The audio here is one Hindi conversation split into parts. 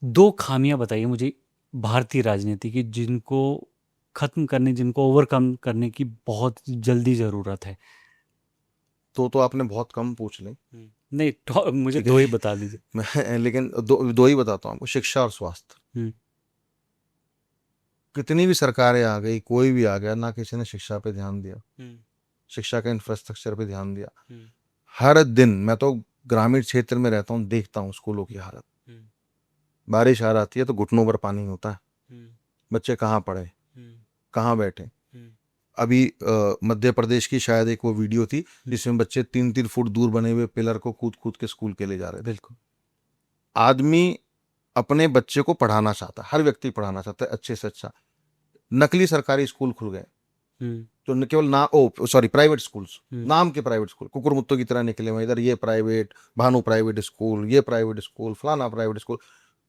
दो खामियां बताइए मुझे भारतीय राजनीति की, जिनको खत्म करने, जिनको ओवरकम करने की बहुत जल्दी ज़रूरत है। तो आपने बहुत कम पूछ ली। नहीं, मुझे ठीक दो है। ही बता दीजिए। मैं लेकिन दो ही बताता हूँ आपको, शिक्षा और स्वास्थ्य। हम्म। कितनी भी सरकारें आ गई, कोई भी आ गया, ना किसी ने शिक्षा पे ध्यान दिया, हम्म। शिक्षा के इंफ्रास्ट्रक्चर पे ध्यान दिया। हम्म। हर दिन मैं तो ग्रामीण क्षेत्र में रहता हूँ, देखता हूँ स्कूलों की हालत। हम्म। बारिश आ जाती है तो घुटनों पर पानी होता है। हम्म। बच्चे कहाँ पढ़े, हम्म। कहाँ बैठे। हम्म। अभी मध्य प्रदेश की शायद एक वो वीडियो थी हम्म। जिसमें बच्चे 3-3 फुट दूर बने हुए पिलर को कूद कूद के स्कूल के लिए जा रहे थे। बिल्कुल। आदमी अपने बच्चे को पढ़ाना चाहता है, हर व्यक्ति पढ़ाना चाहता है अच्छे से अच्छा। नकली सरकारी स्कूल खुल गए, हम्म। जो केवल ना ओ सॉरी प्राइवेट स्कूल्स, हम्म। नाम के प्राइवेट स्कूल, कुकुरमुत्तों की तरह निकले हुए इधर, ये प्राइवेट भानु प्राइवेट स्कूल, ये प्राइवेट स्कूल, फलाना प्राइवेट स्कूल।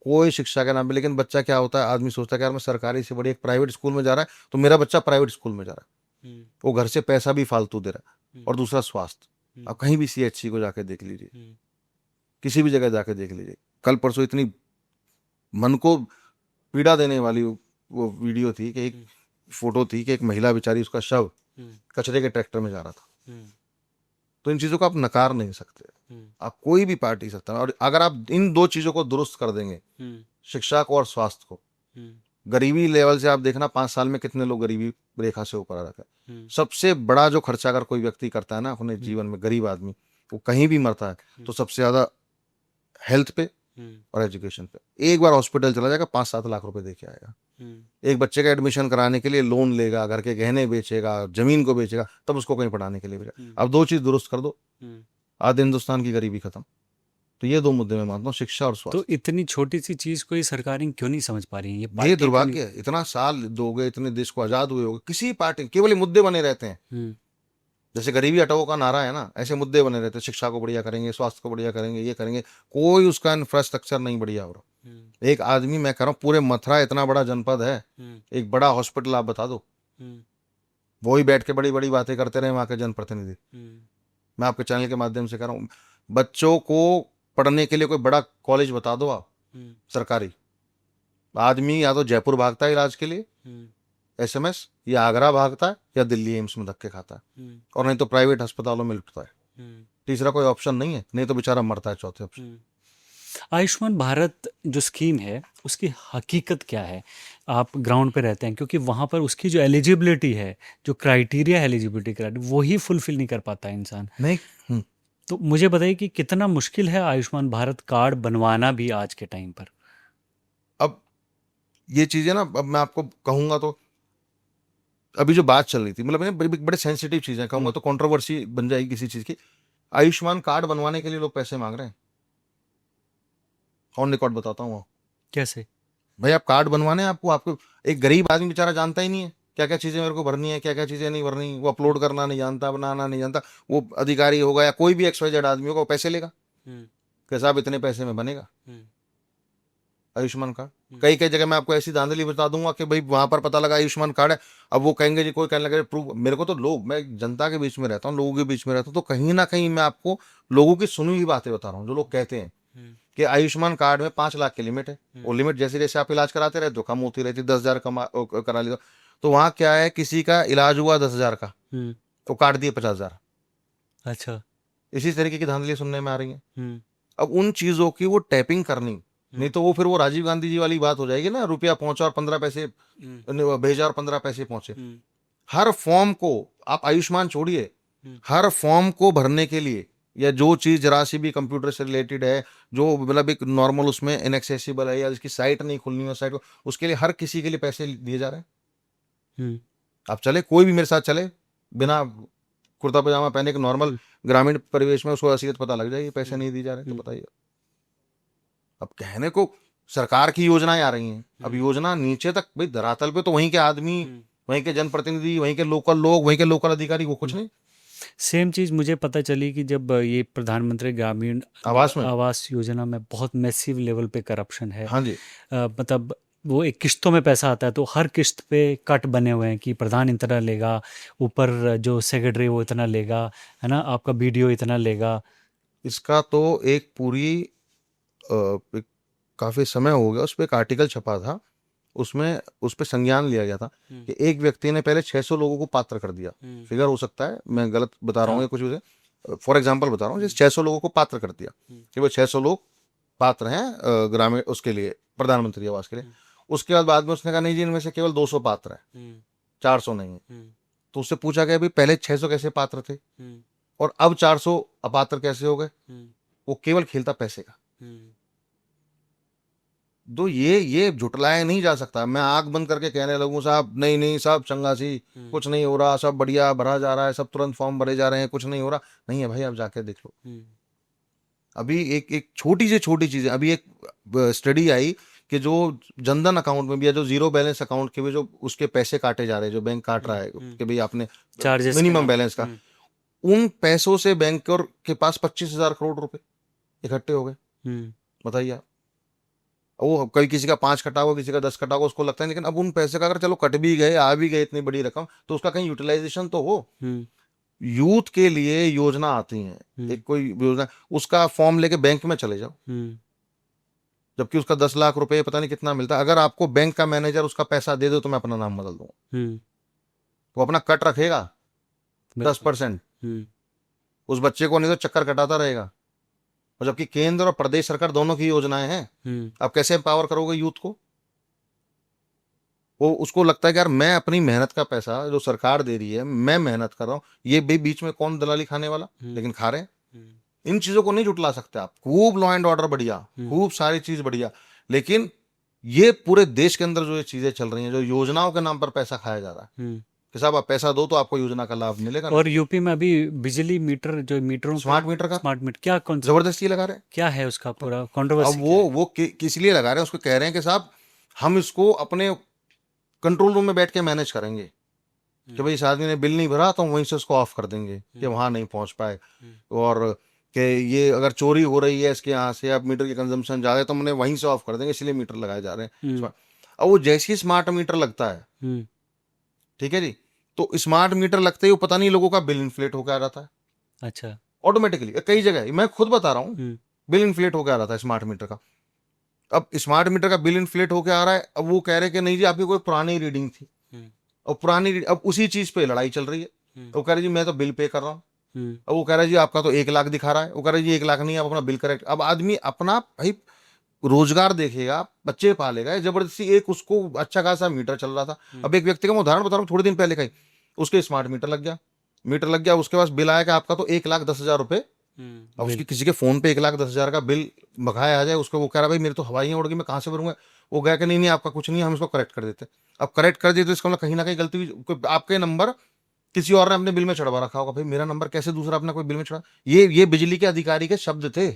कोई शिक्षा के नाम पे, लेकिन बच्चा क्या होता है, आदमी सोचता है कि यार मैं सरकारी से बड़ी एक प्राइवेट स्कूल में जा रहा है तो मेरा बच्चा प्राइवेट स्कूल में जा रहा है। हम्म। वो घर से पैसा भी फालतू दे रहा है। हम्म। और दूसरा स्वास्थ्य, हम्म। आप कहीं भी सीएचसी को जाके देख लीजिए, हम्म। किसी भी जगह जाके देख लीजिए। कल परसों इतनी मन को पीड़ा देने वाली वो वीडियो थी कि एक हम्म। फोटो थी कि एक महिला बेचारी, उसका शव हम्म। कचरे के ट्रैक्टर में जा रहा था। हम्म। तो इन चीज़ों को आप नकार नहीं सकते। हम्म। आप कोई भी पार्टी सकता है, और अगर आप इन दो चीज़ों को दुरुस्त कर देंगे, हम्म। शिक्षा को और स्वास्थ्य को, हम्म। गरीबी लेवल से आप देखना 5 साल में कितने लोग गरीबी रेखा से ऊपर आ रखा है। हम्म। सबसे बड़ा जो खर्चा अगर कोई व्यक्ति करता है ना अपने हम्म। जीवन में, गरीब आदमी, वो कहीं भी मरता है हम्म। तो सबसे ज़्यादा हेल्थ पे हम्म। और एजुकेशन पे। एक बार हॉस्पिटल चला जाएगा, 5-7 लाख रुपए दे के आएगा। हम्म। एक बच्चे का एडमिशन कराने के लिए लोन लेगा, घर के गहने बेचेगा, जमीन को बेचेगा, तब उसको कहीं पढ़ाने के लिए भेजा। हम्म। अब दो चीज़ दुरुस्त कर दो, हम्म। आधे हिंदुस्तान की गरीबी खत्म। तो ये दो मुद्दे मैं मानता हूँ, शिक्षा और तो स्वास्थ्य। इतनी छोटी सी चीज को ये सरकारें क्यों नहीं समझ पा रही हैं, ये ये पार्टियां क्यों नहीं? दुर्भाग्य है, इतना साल दो गए, इतने देश को आजाद हुए हो गए, किसी पार्टी केवल ये मुद्दे बने रहते हैं। हम्म। जैसे गरीबी हटाओ का नारा है ना, ऐसे मुद्दे बने रहते हैं, शिक्षा को बढ़िया करेंगे, स्वास्थ्य को बढ़िया करेंगे, ये करेंगे। कोई उसका इंफ्रास्ट्रक्चर नहीं बढ़िया हो हम्म। रहा। एक आदमी, मैं कह रहा हूँ पूरे मथुरा इतना बड़ा जनपद है, हम्म। एक बड़ा हॉस्पिटल आप बता दो, हम्म। वो ही बैठ के बड़ी बड़ी बातें करते रहे वहां के जनप्रतिनिधि। हम्म। मैं आपके चैनल के माध्यम से कह रहा हूँ, बच्चों को पढ़ने के लिए कोई बड़ा कॉलेज बता दो आप, हम्म। सरकारी। आदमी या तो जयपुर भागता है इलाज के लिए, हम्म। एसएमएस, या आगरा भागता है, या दिल्ली एम्स में धक्के खाता है, हम्म। और नहीं तो प्राइवेट अस्पतालों में लुटता है। हम्म। तीसरा कोई ऑप्शन नहीं है, नहीं तो बेचारा मरता है चौथे ऑप्शन। हम्म। आयुष्मान भारत जो स्कीम है, उसकी हकीकत क्या है? आप ग्राउंड पे रहते हैं, क्योंकि वहाँ पर उसकी जो एलिजिबिलिटी है, जो क्राइटेरिया एलिजिबिलिटी क्राइटेरिया, वही फुलफिल नहीं कर पाता है इंसान। नहीं। तो मुझे बताइए कि कितना मुश्किल है आयुष्मान भारत कार्ड बनवाना भी आज के टाइम पर। अब ये चीजें ना, अब मैं आपको कहूंगा तो, अभी जो बात चल रही थी, मतलब बड़े बड़े सेंसिटिव चीजें कहूंगा हम्म। तो कंट्रोवर्सी बन जाएगी किसी चीज की। आयुष्मान कार्ड बनवाने के लिए लोग पैसे मांग रहे हैं, ऑन रिकॉर्ड बताता हूँ। कैसे? भाई आप कार्ड बनवाने हैं, आपको आपको एक गरीब आदमी बेचारा जानता ही नहीं है क्या क्या चीजें मेरे को भरनी है, क्या क्या चीजें नहीं भरनी, वो अपलोड करना नहीं जानता, बनाना नहीं जानता। वो अधिकारी होगा या कोई भी XYZ आदमी होगा, वो पैसे लेगा हम्म। कि साहब इतने पैसे में बनेगा हम्म। आयुष्मान कार्ड। हम्म। कई कई जगह मैं आपको ऐसी धांधली बता दूंगा कि भाई वहां पर पता लगा आयुष्मान कार्ड है, अब वो कहेंगे जी, कोई कहने लगे प्रूफ। मेरे को तो लोग, मैं जनता के बीच में रहता हूँ, लोगों के बीच में रहता हूँ, तो कहीं ना कहीं मैं आपको लोगों की सुनी हुई बातें बता रहा हूँ। जो लोग कहते हैं हम्म। कि आयुष्मान कार्ड में 5 लाख की लिमिट है, वो हम्म। लिमिट जैसे जैसे आप इलाज कराते रहे तो कम होती रहती, 10,000 करा ली तो वहाँ क्या है, किसी का इलाज हुआ 10,000 का, हम्म। तो काट दिए 50,000। अच्छा। इसी तरीके की धांधली सुनने में आ रही है। हम्म। अब उन चीजों की वो टैपिंग करनी, नहीं हम्म। तो वो फिर वो राजीव गांधी जी वाली बात हो जाएगी ना, रुपया पहुंचा और 15 पैसे हम्म। भेजा और 15 पैसे पहुंचे। हम्म। हर फॉर्म को, आप आयुष्मान छोड़िए, हम्म। हर फॉर्म को भरने के लिए, या जो चीज जरा सी भी कंप्यूटर से रिलेटेड है, जो मतलब एक नॉर्मल उसमें इनएक्सेसिबल है, या जिसकी साइट नहीं खुलनी है साइट को, उसके लिए हर किसी के लिए पैसे दिए जा रहे हैं। हम्म। आप चले, कोई भी मेरे साथ चले, बिना कुर्ता पजामा पहने के नॉर्मल हम्म। ग्रामीण परिवेश में, उसको असलियत पता लग जाएगी, पैसे हम्म। नहीं दिए जा रहे, तो हम्म। बताइए। अब कहने को सरकार की योजनाएं आ रही हैं, अब हम्म। योजना नीचे तक, भाई धरातल पे तो वहीं के आदमी, हम्म। वहीं के जनप्रतिनिधि, वहीं के लोकल लोग, वहीं के लोकल अधिकारी, वो कुछ हम्म। नहीं। सेम चीज़ मुझे पता चली कि जब ये प्रधानमंत्री ग्रामीण आवास में। आवास योजना में बहुत मैसिव लेवल पे करप्शन है। हाँ जी। मतलब वो एक किस्तों में पैसा आता है, तो हर किस्त पे कट बने हुए हैं कि प्रधान इतना लेगा, ऊपर जो सेक्रेटरी वो इतना लेगा, है ना, आपका बीडीओ इतना लेगा। इसका तो एक पूरी एक काफी समय हो गया, उस पर एक आर्टिकल छपा था, उसमें उस पर संज्ञान लिया गया था कि एक व्यक्ति ने पहले 600 लोगों को पात्र कर दिया। फिगर हो सकता है, मैं गलत बता रहा हूँ, हाँ। या कुछ भी, फॉर एग्जाम्पल बता रहा हूँ, जैसे 600 लोगों को पात्र कर दिया कि वो 600 लोग पात्र हैं ग्रामीण उसके लिए, प्रधानमंत्री आवास के लिए। उसके बाद में उसने कहा नहीं जी, इनमें से केवल 200 पात्र है, 400 नहीं है। तो उससे पूछा गया भाई पहले 600 कैसे पात्र थे और अब 400 अपात्र कैसे हो गए? वो केवल खेलता पैसे का। तो ये झुटलाया नहीं जा सकता। मैं आंख बंद करके कहने लगूं साहब नहीं नहीं साहब चंगासी, कुछ नहीं हो रहा, सब बढ़िया भरा जा रहा है, सब तुरंत फॉर्म भरे जा रहे हैं, कुछ नहीं हो रहा, नहीं है भाई, आप जाके देख लो। अभी एक एक छोटी से छोटी चीज है, अभी एक स्टडी आई कि जो जनधन अकाउंट में भी है, जो जीरो बैलेंस अकाउंट के भी जो उसके पैसे काटे जा रहे हैं, जो बैंक काट रहा है कि भाई आपने चार्जेस मिनिमम बैलेंस का, उन पैसों से बैंक के पास 25,000 करोड़ रुपए इकट्ठे हो गए। बताइए आप। वो कभी किसी का 5 कटा होगा, किसी का 10 कटा होगा, उसको लगता है, लेकिन अब उन पैसे का अगर चलो कट भी गए, आ भी गए इतनी बड़ी रकम, तो उसका कहीं यूटिलाइजेशन तो हो। यूथ के लिए योजना आती है, एक कोई योजना, उसका फॉर्म लेके बैंक में चले जाओ, जबकि उसका 10 लाख रुपए पता नहीं कितना मिलता है। अगर आपको बैंक का मैनेजर उसका पैसा दे दो तो मैं अपना नाम बदल दूंगा, वो अपना कट रखेगा 10%, उस बच्चे को नहीं तो चक्कर कटाता रहेगा। और जबकि केंद्र और प्रदेश सरकार दोनों की योजनाएं हैं, आप कैसे एम्पावर करोगे यूथ को? वो उसको लगता है कि यार मैं अपनी मेहनत का पैसा जो सरकार दे रही है, मैं मेहनत कर रहा हूँ, ये भी बीच में कौन दलाली खाने वाला, लेकिन खा रहे हैं। इन चीजों को नहीं जुटला सकते आप। खूब लॉ एंड ऑर्डर बढ़िया, खूब सारी चीज बढ़िया, लेकिन ये पूरे देश के अंदर जो ये चीजें चल रही हैं, जो योजनाओं के नाम पर पैसा खाया जा रहा है कि साहब आप पैसा दो तो आपको योजना का लाभ मिलेगा। और यूपी में अभी बिजली मीटर, जो मीटरों स्मार्ट मीटर का स्मार्ट मीटर क्या जबरदस्ती लगा रहे हैं। क्या है उसका पूरा अब कंट्रोवर्सी? वो किस लिए लगा रहे हैं? उसको कह रहे हैं कि साहब हम इसको अपने कंट्रोल रूम में बैठ के मैनेज करेंगे कि भाई इस आदमी ने बिल नहीं भरा तो हम वहीं से उसको ऑफ कर देंगे कि वहां नहीं पहुंच पाए, और कि ये अगर चोरी हो रही है इसके यहाँ से, अब मीटर की कंजम्पशन ज्यादा है तो हमने वहीं से ऑफ कर देंगे, इसलिए मीटर लगाए जा रहे हैं। अब वो जैसे ही स्मार्ट मीटर लगता है, ठीक है जी, तो स्मार्ट मीटर लगते ही वो पता नहीं लोगों का बिल इन्फ्लेट होकर आ जाता है। अच्छा। ऑटोमेटिकली कई जगह, मैं खुद बता रहा हूँ, बिल इन्फ्लेट होकर आ रहा था स्मार्ट मीटर का। अब स्मार्ट मीटर का बिल इन्फ्लेट होकर आ रहा है, अब वो कह रहे कि नहीं जी आपकी कोई पुरानी रीडिंग थी, और पुरानी, अब उसी चीज पे लड़ाई चल रही है। वो कह रहे जी मैं तो बिल पे कर रहा हूँ, अब वो कह रहा है जी आपका तो 1 लाख दिखा रहा है, वो कह रहे जी 1 लाख नहीं, आप अपना बिल करेक्ट। अब आदमी अपना भाई रोजगार देखेगा, बच्चे पालेगा, जबरदस्ती एक उसको अच्छा खासा मीटर चल रहा था। अब एक व्यक्ति का मैं उदाहरण बता रहा हूँ, थोड़े दिन पहले का ही, उसके स्मार्ट मीटर लग गया, उसके पास बिल आया कि आपका तो 1,10,000 रुपए। अब उसकी किसी के फोन पे 1,10,000 का बिल बकाया आ जाए, उसको वो कह रहा भाई मेरे तो हवाइयाँ उड़ गई, मैं कहाँ से भरूंगा? वो गया कि नहीं नहीं आपका कुछ नहीं, हम इसको करेक्ट कर देते। अब करेक्ट कर दिए तो इसका मतलब कहीं ना कहीं गलती हुई, आपके नंबर किसी और ने अपने बिल में चढ़वा रखा होगा। भाई मेरा नंबर कैसे दूसरा अपना कोई बिल में चढ़ा? ये बिजली के अधिकारी के शब्द थे।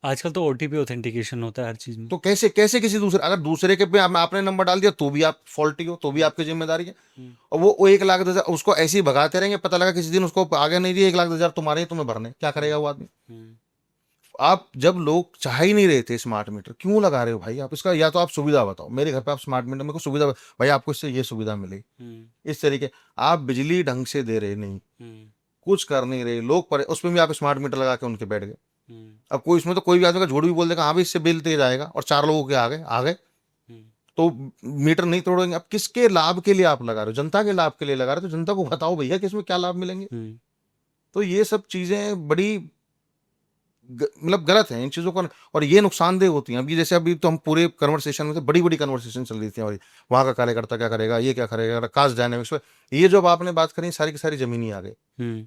आजकल तो ओटीपी ऑथेंटिकेशन होता है हर चीज में। तो कैसे कैसे किसी दूसरे, अगर दूसरे के पे आपने नंबर डाल दिया तो भी आप फॉल्टी हो, तो भी आपकी जिम्मेदारी है। और वो 1,10,000 उसको ऐसे ही भगाते रहेंगे, पता लगा किसी दिन उसको आगे नहीं दिए 1,10,000 तुम्हारे ही, तुम्हें भरने, क्या करेगा वो आदमी? आप जब लोग चाह ही नहीं रहे थे स्मार्ट मीटर, क्यों लगा रहे हो भाई आप? इसका या तो आप सुविधा बताओ, मेरे घर पे आप स्मार्ट मीटर, मेरे को सुविधा भाई आपको इससे ये सुविधा मिली, इस तरीके। आप बिजली ढंग से दे रहे नहीं, कुछ कर नहीं रहे लोग, पर उसमें भी आप स्मार्ट मीटर लगा के उनके बैठ गए। अब कोई इसमें तो कोई भी आदमी का झूठ भी बोल देगा, हाँ भाई इससे बिल तेज आएगा, और 4 लोगों के आ गए तो मीटर नहीं तोड़ेंगे। अब किसके लाभ के लिए आप लगा रहे हो? जनता के लाभ के लिए लगा रहे हो, तो जनता को बताओ भैया कि इसमें क्या लाभ मिलेंगे। तो ये सब चीजें बड़ी मतलब गलत है इन चीजों को, और ये नुकसानदेह होती हैं। अभी जैसे अभी तो हम पूरे कन्वर्सेशन में थे, बड़ी बड़ी कन्वर्सेशन चल रही थी हमारी, वहां का कार्यकर्ता क्या करेगा, ये क्या करेगा, कास्ट डायनेमिक्स पे, ये जो अब आपने बात करी सारी की सारी जमीनी आ गई।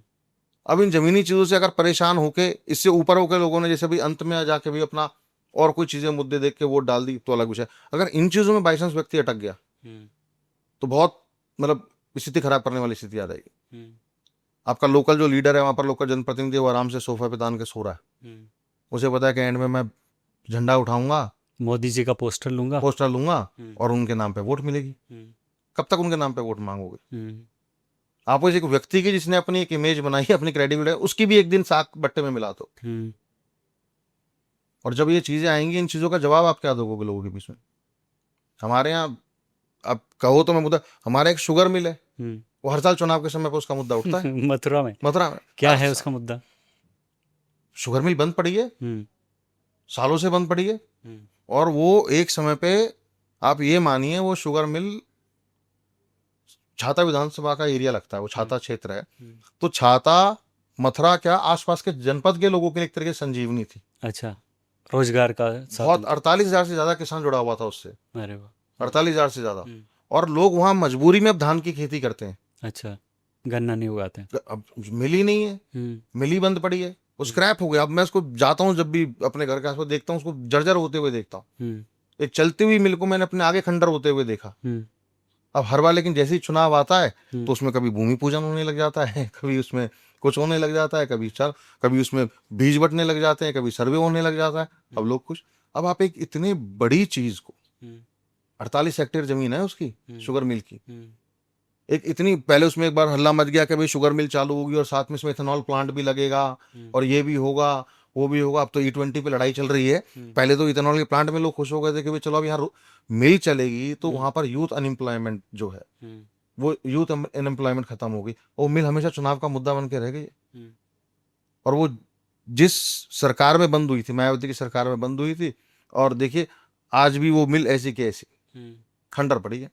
अब इन जमीनी चीजों से अगर परेशान होके, इससे ऊपर होकर लोगों ने जैसे भी अंत में जाके भी अपना और कोई चीजें मुद्दे देख के वोट डाल दी, तो अलग विषय। अगर इन चीजों में बाई चांस व्यक्ति अटक गया तो बहुत मतलब स्थिति खराब करने वाली स्थिति आ जाएगी। आपका लोकल जो लीडर है वहां पर, लोकल जनप्रतिनिधि, वो आराम से सोफा पे तान के सो रहा है, उसे पता है कि एंड में मैं झंडा उठाऊंगा, मोदी जी का पोस्टर लूंगा और उनके नाम पे वोट मिलेगी। कब तक उनके नाम पे वोट मांगोगे? आप एक व्यक्ति की जिसने अपनी एक इमेज बनाई है, अपनी क्रेडिबिलिटी, उसकी भी एक दिन साग बट्टे में मिला दो। और जब ये चीजें आएंगी, इन चीजों का जवाब आप क्या दोगे लोगों के बीच में? हमारे यहाँ अब कहो तो मैं मुद्दा, हमारे एक शुगर मिल है, वो हर साल चुनाव के समय पर उसका मुद्दा उठता है। मथुरा में क्या है उसका मुद्दा? शुगर मिल बंद पड़ी है, सालों से बंद पड़ी है। और वो एक समय पे आप ये मानिए वो शुगर मिल छाता विधानसभा का एरिया लगता है, वो छाता क्षेत्र है। तो छाता मथुरा क्या आसपास के जनपद के लोगों के लिए एक तरीके से संजीवनी थी। अच्छा, रोजगार का बहुत साधन। 48,000 से ज्यादा किसान जुड़ा हुआ था उससे, अरे वाह। 48,000 से ज्यादा। और लोग वहां मजबूरी में अब धान की खेती करते हैं। अच्छा, गन्ना नहीं उगाते हैं। अब मिल ही नहीं है, मिल ही बंद पड़ी है, वो स्क्रैप हो गया। अब मैं उसको जाता हूँ जब भी अपने घर के आसपास देखता हूँ, उसको जर्जर होते हुए देखता हूँ। एक चलती हुई मिल को मैंने अपने आगे खंडर होते हुए देखा। अब हर बार लेकिन जैसे ही चुनाव आता है तो उसमें कभी भूमि पूजन होने लग जाता है, कभी उसमें कुछ होने लग जाता है, कभी उसमें बीज बटने लग जाते हैं, कभी सर्वे होने लग जाता है। अब लोग खुश। अब आप एक इतनी बड़ी चीज को, 48 हेक्टेयर जमीन है उसकी शुगर मिल की, एक इतनी, पहले उसमें एक बार हल्ला मच गया कि भाई शुगर मिल चालू होगी और साथ में इसमें इथेनॉल प्लांट भी लगेगा और ये भी होगा वो भी होगा। अब तो E20 पे लड़ाई चल रही है। पहले तो इथेनॉल के प्लांट में लोग खुश हो गए थे कि भाई चलो अब यहाँ मिल चलेगी तो वहां पर यूथ अनएम्प्लॉयमेंट जो है वो यूथ अनएम्प्लॉयमेंट खत्म होगी। वो मिल हमेशा चुनाव का मुद्दा बन के रह गई। और वो जिस सरकार में बंद हुई थी, मायावती की सरकार में बंद हुई थी, और देखिए आज भी वो मिल ऐसी की ऐसी खंडर पड़ी है।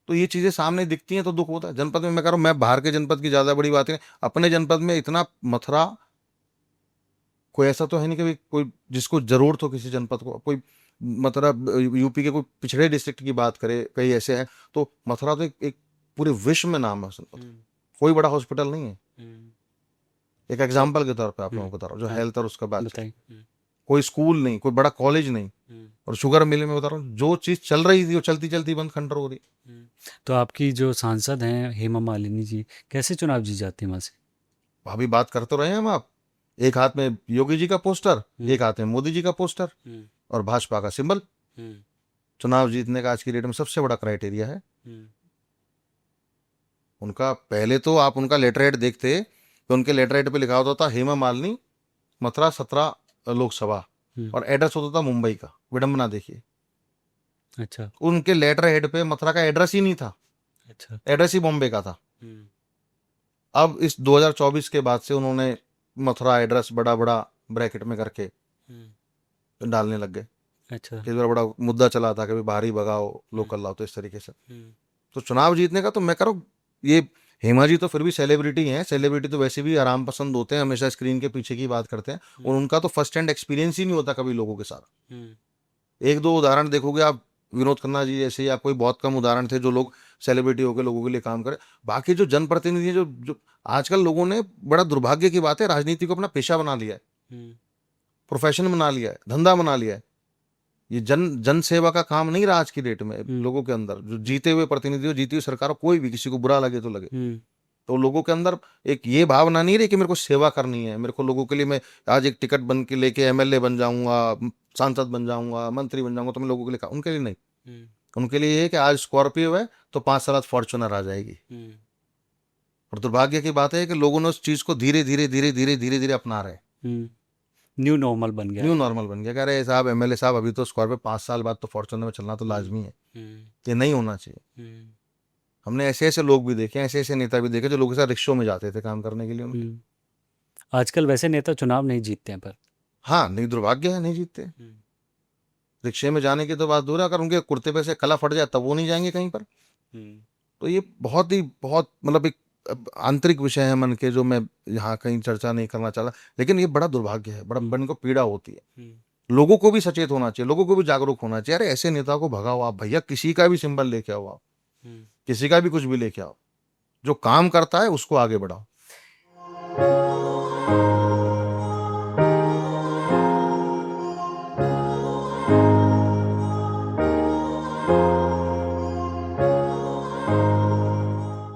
तो ये चीजें सामने दिखती हैं तो दुख होता है। जनपद में मैं कह रहा हूँ, मैं बाहर के जनपद की ज्यादा बड़ी बात है, अपने जनपद में इतना मथुरा कोई ऐसा तो है नहीं कि कोई जिसको जरूरत हो किसी जनपद को। कोई मथुरा यूपी के कोई पिछड़े डिस्ट्रिक्ट की बात करे, कई ऐसे हैं, तो मथुरा तो एक पूरे विश्व में नाम है जनपद। कोई बड़ा हॉस्पिटल नहीं है। एक एग्जाम्पल के तौर पे आप लोगों को बता रहा हूँ, जो हेल्थ और उसका बात, कोई स्कूल नहीं, कोई बड़ा कॉलेज नहीं। और शुगर मिल में बता रहा हूँ, जो चीज चल रही थी वो चलती चलती बंद खंडर हो रही। तो आपकी जो सांसद हैं हेमा मालिनी जी, कैसे चुनाव जीत जाती है वहां से? अभी बात करते रहे हैं हम आप, एक हाथ में योगी जी का पोस्टर, एक हाथ में मोदी जी का पोस्टर और भाजपा का सिंबल। चुनाव जीतने का आज की डेट में सबसे बड़ा क्राइटेरिया है उनका। पहले तो आप उनका लेटर हेड देखते तो उनके लेटर हेड पे लिखा होता था हेमा मालिनी मथुरा 17 लोकसभा, और एड्रेस होता था मुंबई का। विडंबना देखिए। अच्छा, उनके लेटर हेड पे मथुरा का एड्रेस ही नहीं था। अच्छा, एड्रेस ही बॉम्बे का था। अब इस 2024 के बाद से उन्होंने मथुरा एड्रेस बड़ा बड़ा ब्रैकेट में करके डालने लग गए। अच्छा, कई बार बड़ा मुद्दा चला था कि बाहर ही भगाओ, लोकल लाओ, तो इस तरीके से। तो चुनाव जीतने का तो मैं कह रहा हूँ, ये हेमा जी तो फिर भी सेलिब्रिटी हैं। सेलिब्रिटी तो वैसे भी आराम पसंद होते हैं, हमेशा स्क्रीन के पीछे की बात करते हैं, और उनका तो फर्स्ट हैंड एक्सपीरियंस ही नहीं होता कभी लोगों के साथ। एक दो उदाहरण देखोगे आप, विनोद खन्ना जी जैसे, या कोई बहुत कम उदाहरण थे जो लोग सेलिब्रिटी होकर लोगों के लिए काम करे। बाकी जो जनप्रतिनिधि हैं, जो आजकल लोगों ने, बड़ा दुर्भाग्य की बात है, राजनीति को अपना पेशा बना लिया है, प्रोफेशन बना लिया है, धंधा बना लिया है। ये जन सेवा का काम नहीं रहा आज की डेट में लोगों के अंदर। जो जीते हुए प्रतिनिधि हो, जीती हुई सरकार हो, कोई भी, किसी को बुरा लगे तो लगे, तो लोगों के अंदर एक ये भावना नहीं रही कि मेरे को सेवा करनी है, मेरे को लोगों के लिए मैं आज एक टिकट बन के लेके MLA बन जाऊंगा, सांसद बन जाऊंगा, मंत्री बन जाऊंगा तो मैं लोगों के लिए। उनके लिए नहीं। उनके लिए ये है कि आज स्कॉर्पियो है तो 5 साल बाद फॉर्च्यूनर आ जाएगी। और दुर्भाग्य की बात है कि लोगों ने उस चीज को धीरे धीरे धीरे धीरे धीरे धीरे अपना रहे। न्यू नॉर्मल बन गया। न्यू नॉर्मल बन गया। कह रहे साहब MLA साहब, अभी तो स्कॉर्पियो 5 साल बाद तो फॉर्च्यूनर में चलना तो लाजमी है। ये नहीं होना चाहिए। हमने ऐसे ऐसे लोग भी देखे, ऐसे ऐसे नेता भी देखे जो लोगों के साथ रिक्शों में जाते थे काम करने के लिए। आजकल वैसे नेता चुनाव नहीं जीतते हैं, पर हाँ, नहीं, दुर्भाग्य है, नहीं जीतते। रिक्शे में जाने की तो बात दूर है, अगर उनके कुर्ते पे से कला फट जाए तब वो नहीं जाएंगे कहीं पर। तो ये बहुत मतलब एक आंतरिक विषय है मन के, जो मैं यहाँ कहीं चर्चा नहीं करना चाहता, लेकिन ये बड़ा दुर्भाग्य है, बड़ा मन को पीड़ा होती है। लोगों को भी सचेत होना चाहिए, लोगों को भी जागरूक होना चाहिए। अरे ऐसे नेता को भगाओ आप भैया, किसी का भी सिंबल लेके आओ आप, किसी का भी कुछ भी लेके आओ, जो काम करता है उसको आगे बढ़ाओ।